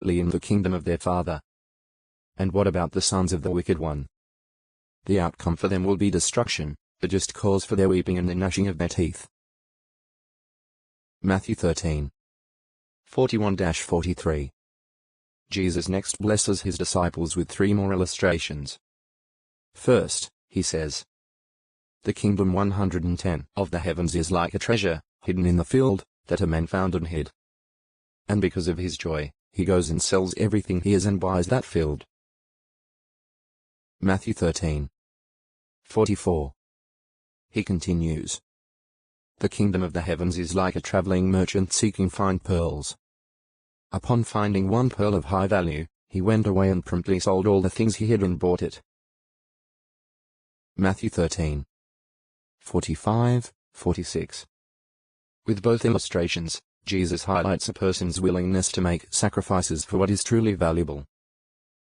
in the kingdom of their Father. And what about the sons of the wicked one? The outcome for them will be destruction, the just cause for their weeping and the gnashing of their teeth. Matthew 13. 41-43. Jesus next blesses his disciples with 3 more illustrations. First, he says, "The kingdom 110 of the heavens is like a treasure, hidden in the field, that a man found and hid. And because of his joy, he goes and sells everything he has and buys that field." Matthew 13. 44. He continues, "The kingdom of the heavens is like a traveling merchant seeking fine pearls. Upon finding one pearl of high value, he went away and promptly sold all the things he had and bought it." Matthew 13. 45, 46. With both illustrations, Jesus highlights a person's willingness to make sacrifices for what is truly valuable.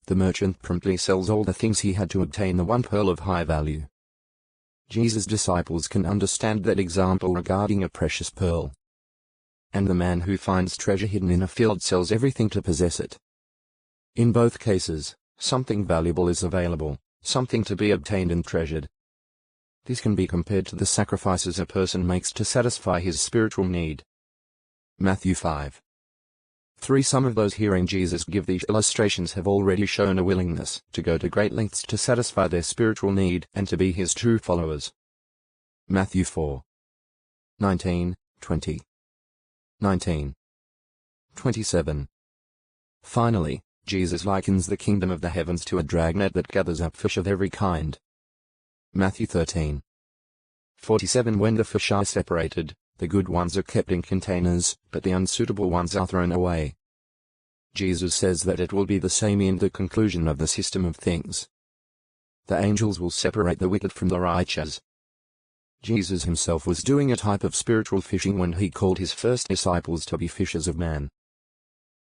The merchant promptly sells all the things he had to obtain the one pearl of high value. Jesus' disciples can understand that example regarding a precious pearl. And the man who finds treasure hidden in a field sells everything to possess it. In both cases, something valuable is available, something to be obtained and treasured. This can be compared to the sacrifices a person makes to satisfy his spiritual need. Matthew 5. 3. Some of those hearing Jesus give these illustrations have already shown a willingness to go to great lengths to satisfy their spiritual need and to be his true followers. Matthew 4. 19, 20. 19. 27. Finally, Jesus likens the kingdom of the heavens to a dragnet that gathers up fish of every kind. Matthew 13. 47. When the fish are separated, the good ones are kept in containers, but the unsuitable ones are thrown away. Jesus says that it will be the same in the conclusion of the system of things. The angels will separate the wicked from the righteous. Jesus himself was doing a type of spiritual fishing when he called his first disciples to be fishers of man.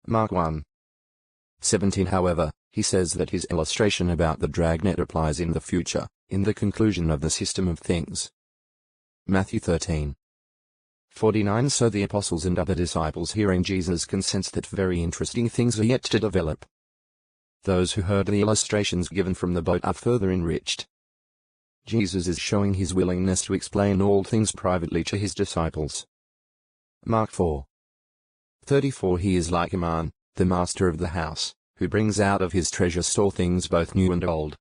Mark 1. 17. However, he says that his illustration about the dragnet applies in the future, in the conclusion of the system of things. Matthew 13. 49. So the apostles and other disciples hearing Jesus can sense that very interesting things are yet to develop. Those who heard the illustrations given from the boat are further enriched. Jesus is showing his willingness to explain all things privately to his disciples. Mark 4. 34. He is like a man, the master of the house, who brings out of his treasure store things both new and old.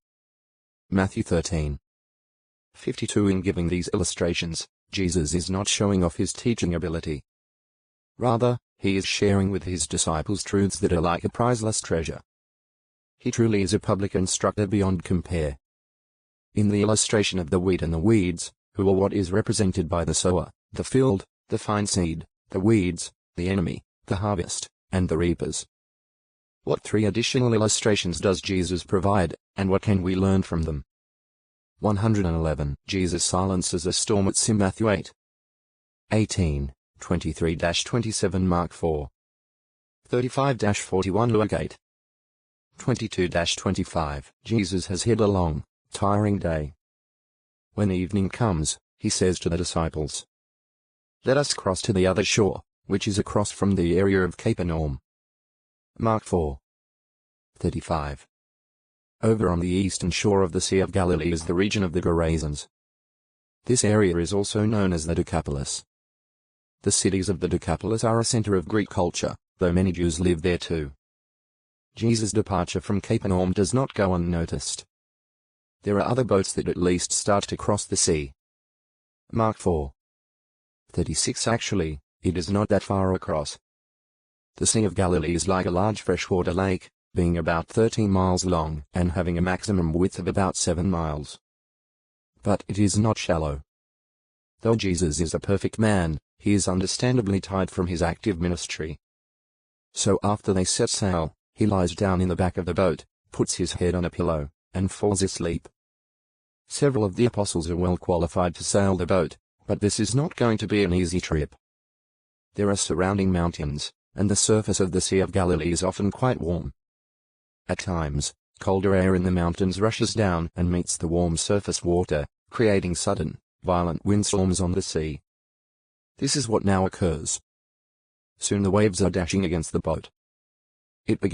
Matthew 13. 52. In giving these illustrations, Jesus is not showing off his teaching ability. Rather, he is sharing with his disciples truths that are like a priceless treasure. He truly is a public instructor beyond compare. In the illustration of the wheat and the weeds, who are what is represented by the sower, the field, the fine seed, the weeds, the enemy, the harvest, and the reapers. What 3 additional illustrations does Jesus provide, and what can we learn from them? 111. Jesus silences a storm at Sim. Matthew 8. 18, 23-27. Mark 4. 35-41. Luke 8. 22-25. Jesus has had a long, tiring day. When evening comes, he says to the disciples, "Let us cross to the other shore," which is across from the area of Capernaum. Mark 4. 35. Over on the eastern shore of the Sea of Galilee is the region of the Gerasenes. This area is also known as the Decapolis. The cities of the Decapolis are a center of Greek culture, though many Jews live there too. Jesus' departure from Capernaum does not go unnoticed. There are other boats that at least start to cross the sea. Mark 4. 36. Actually, it is not that far across. The Sea of Galilee is like a large freshwater lake, being about 13 miles long and having a maximum width of about 7 miles. But it is not shallow. Though Jesus is a perfect man, he is understandably tired from his active ministry. So after they set sail, he lies down in the back of the boat, puts his head on a pillow, and falls asleep. Several of the apostles are well qualified to sail the boat, but this is not going to be an easy trip. There are surrounding mountains, and the surface of the Sea of Galilee is often quite warm. At times, colder air in the mountains rushes down and meets the warm surface water, creating sudden, violent windstorms on the sea. This is what now occurs. Soon the waves are dashing against the boat. It begins